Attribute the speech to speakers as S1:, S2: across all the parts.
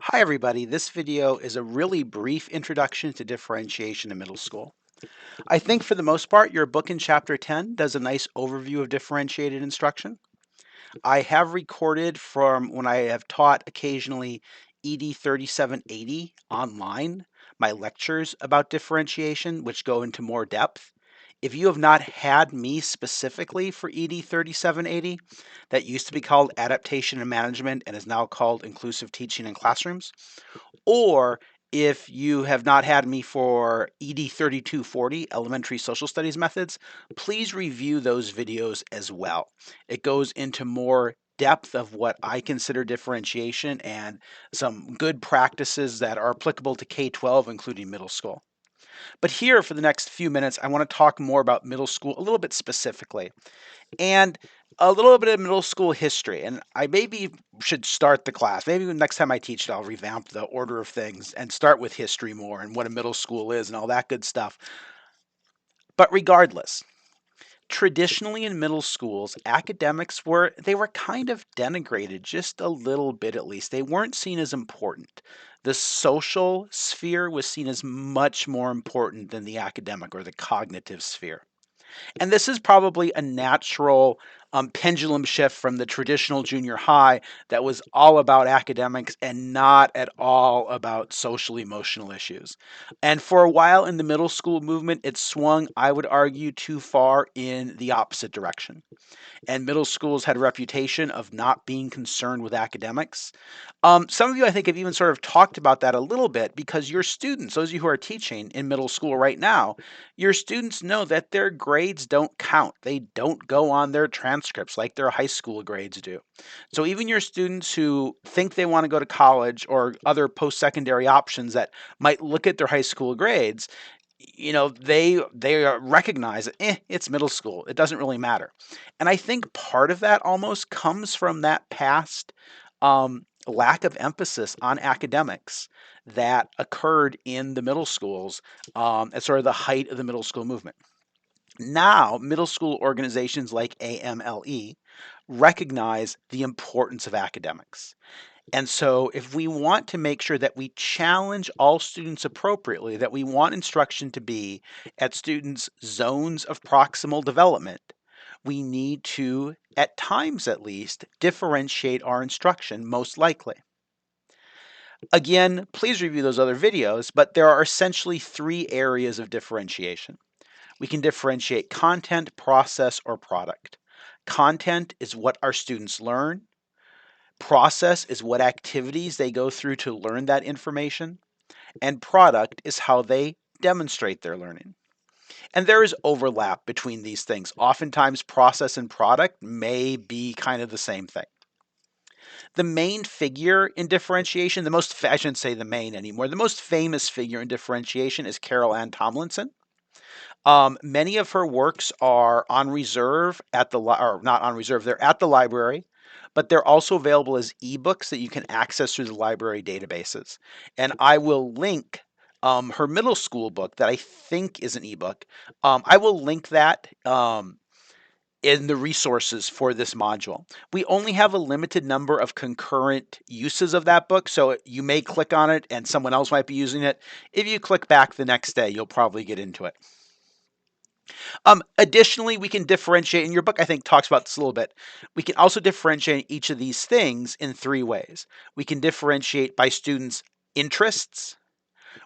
S1: Hi everybody, this video is a really brief introduction to differentiation in middle school. I think for the most part your book in chapter 10 does a nice overview of differentiated instruction. I have recorded from when I have taught occasionally ED 3780 online, my lectures about differentiation, which go into more depth. If you have not had me specifically for ED 3780, that used to be called Adaptation and Management and is now called Inclusive Teaching in Classrooms, or if you have not had me for ED 3240, Elementary Social Studies Methods, please review those videos as well. It goes into more depth of what I consider differentiation and some good practices that are applicable to K-12, including middle school. But here for the next few minutes, I want to talk more about middle school a little bit specifically and a little bit of middle school history. And I maybe should start the class. Maybe the next time I teach it, I'll revamp the order of things and start with history more and what a middle school is and all that good stuff. But regardless, traditionally in middle schools, academics were kind of denigrated just a little bit at least. They weren't seen as important. The social sphere was seen as much more important than the academic or the cognitive sphere. And this is probably a natural pendulum shift from the traditional junior high that was all about academics and not at all about social emotional issues. And for a while in the middle school movement, it swung, I would argue, too far in the opposite direction. And middle schools had a reputation of not being concerned with academics. Some of you, I think, have even sort of talked about that a little bit because your students, those of you who are teaching in middle school right now, your students know that their grades don't count. They don't go on their transcripts like their high school grades do. So even your students who think they want to go to college or other post-secondary options that might look at their high school grades, they recognize that it's middle school. It doesn't really matter. And I think part of that almost comes from that past lack of emphasis on academics that occurred in the middle schools at sort of the height of the middle school movement. Now, middle school organizations like AMLE recognize the importance of academics. And so, if we want to make sure that we challenge all students appropriately, that we want instruction to be at students' zones of proximal development, we need to, at times at least, differentiate our instruction most likely. Again, please review those other videos, but there are essentially three areas of differentiation. We can differentiate content, process, or product. Content is what our students learn. Process is what activities they go through to learn that information. And product is how they demonstrate their learning. And there is overlap between these things. Oftentimes, process and product may be kind of the same thing. The main figure in differentiation, I shouldn't say the main anymore, the most famous figure in differentiation is Carol Ann Tomlinson. Many of her works are on reserve or not on reserve, they're at the library, but they're also available as ebooks that you can access through the library databases. And I will link her middle school book that I think is an ebook. I will link that in the resources for this module. We only have a limited number of concurrent uses of that book, so you may click on it and someone else might be using it. If you click back the next day, you'll probably get into it. Additionally, we can differentiate, and your book, I think, talks about this a little bit. We can also differentiate each of these things in three ways. We can differentiate by students' interests.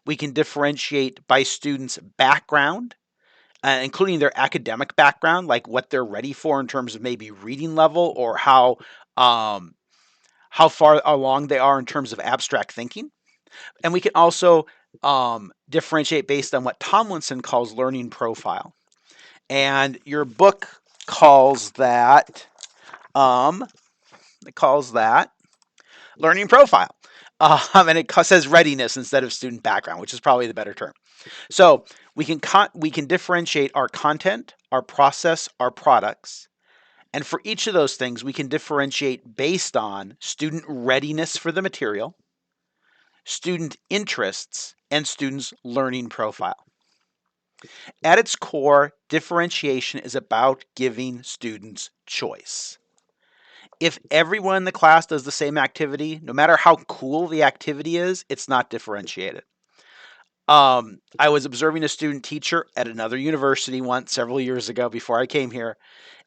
S1: We can differentiate by students' background, including their academic background, like what they're ready for in terms of maybe reading level or how far along they are in terms of abstract thinking. And we can also differentiate based on what Tomlinson calls learning profile. And your book calls that um, learning profile, and it says readiness instead of student background, which is probably the better term. So we can differentiate our content, our process, our products, and for each of those things, we can differentiate based on student readiness for the material, student interests, and students' learning profile. At its core, differentiation is about giving students choice. If everyone in the class does the same activity, no matter how cool the activity is, it's not differentiated. I was observing a student teacher at another university once several years ago before I came here,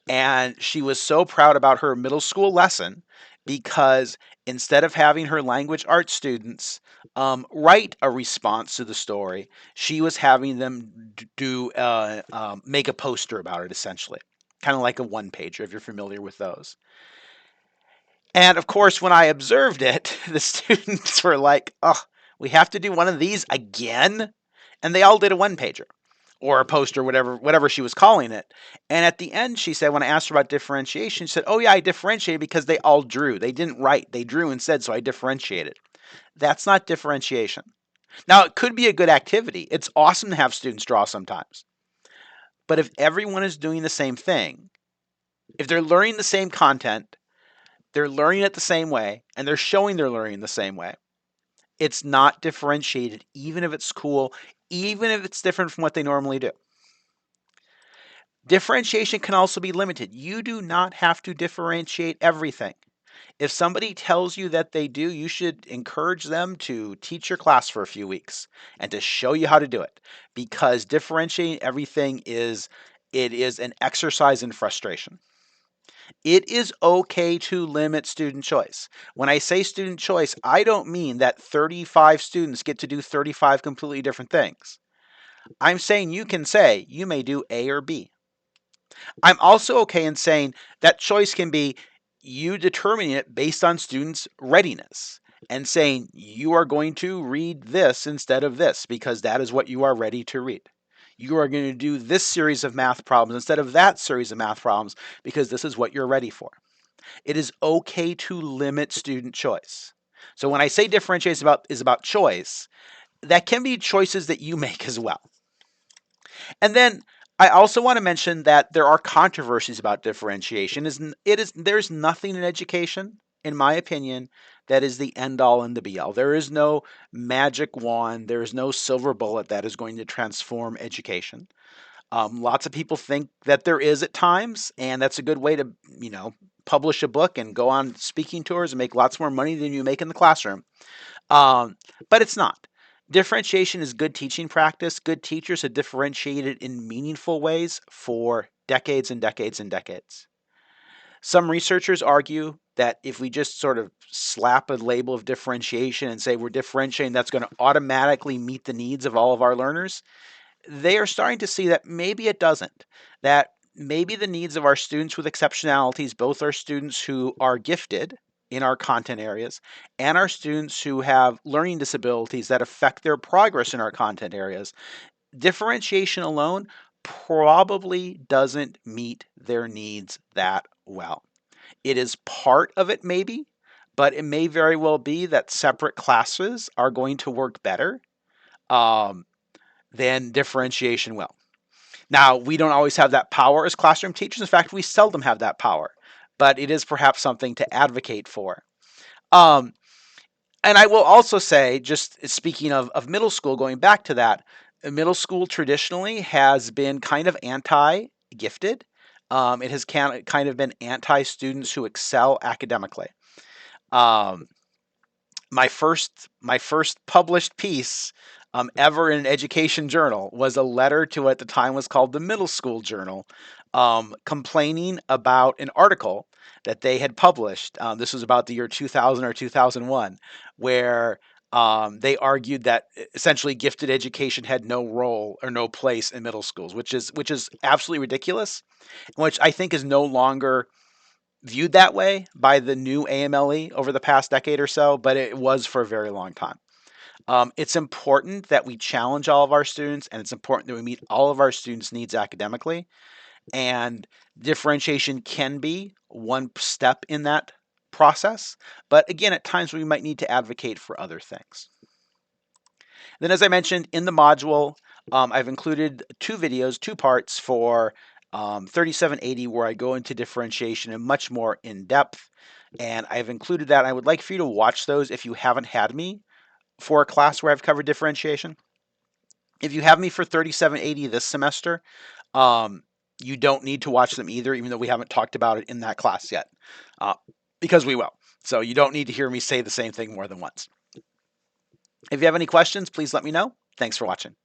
S1: and she was so proud about her middle school lesson because instead of having her language arts students write a response to the story, she was having them do make a poster about it essentially, kind of like a one pager if you're familiar with those. And of course, when I observed it, the students were like, "Oh, we have to do one of these again," and they all did a one pager or a poster, whatever she was calling it. And at the end, she said, when I asked her about differentiation, she said, "Oh yeah, I differentiated because they all drew. They didn't write. They drew instead, so I differentiated." That's not differentiation. Now, it could be a good activity. It's awesome to have students draw sometimes. But if everyone is doing the same thing, if they're learning the same content, they're learning it the same way, and they're showing they're learning the same way, it's not differentiated, even if it's cool, even if it's different from what they normally do. Differentiation can also be limited. You do not have to differentiate everything. If somebody tells you that they do, you should encourage them to teach your class for a few weeks and to show you how to do it, because differentiating everything is an exercise in frustration. It is okay to limit student choice. When I say student choice, I don't mean that 35 students get to do 35 completely different things. I'm saying you can say you may do A or B. I'm also okay in saying that choice can be you determining it based on students' readiness and saying you are going to read this instead of this because that is what you are ready to read. You are going to do this series of math problems instead of that series of math problems because this is what you're ready for. It is okay to limit student choice. So when I say differentiation is about choice, that can be choices that you make as well. And then I also want to mention that there are controversies about differentiation. There's nothing in education, in my opinion, that is the end all and the be all. There is no magic wand. There is no silver bullet that is going to transform education. Lots of people think that there is at times, and that's a good way to, publish a book and go on speaking tours and make lots more money than you make in the classroom. Um, but it's not. Differentiation is good teaching practice. Good teachers have differentiated in meaningful ways for decades and decades and decades. Some researchers argue that if we just sort of slap a label of differentiation and say we're differentiating, that's going to automatically meet the needs of all of our learners. They are starting to see that maybe it doesn't. That maybe the needs of our students with exceptionalities, both our students who are gifted in our content areas and our students who have learning disabilities that affect their progress in our content areas, differentiation alone probably doesn't meet their needs that well. It is part of it, maybe, but it may very well be that separate classes are going to work better um, than differentiation will. Now, we don't always have that power as classroom teachers. In fact, we seldom have that power, but it is perhaps something to advocate for. Um, and I will also say, just speaking of middle school, going back to that, middle school traditionally has been kind of anti gifted. It has kind of been anti students who excel academically. Um, my first published piece ever in an education journal was a letter to what at the time was called the Middle School Journal, complaining about an article that they had published. This was about the year 2000 or 2001, where they argued that essentially gifted education had no role or no place in middle schools, which is absolutely ridiculous, which I think is no longer viewed that way by the new AMLE over the past decade or so, but it was for a very long time. It's important that we challenge all of our students, and it's important that we meet all of our students' needs academically. And differentiation can be one step in that process. But again, at times we might need to advocate for other things. Then, as I mentioned in the module, I've included two videos, two parts for 3780, where I go into differentiation in much more in depth. And I've included that. I would like for you to watch those if you haven't had me for a class where I've covered differentiation. If you have me for 3780 this semester, um, you don't need to watch them either, even though we haven't talked about it in that class yet. Uh, because we will. So you don't need to hear me say the same thing more than once. If you have any questions, please let me know. Thanks for watching.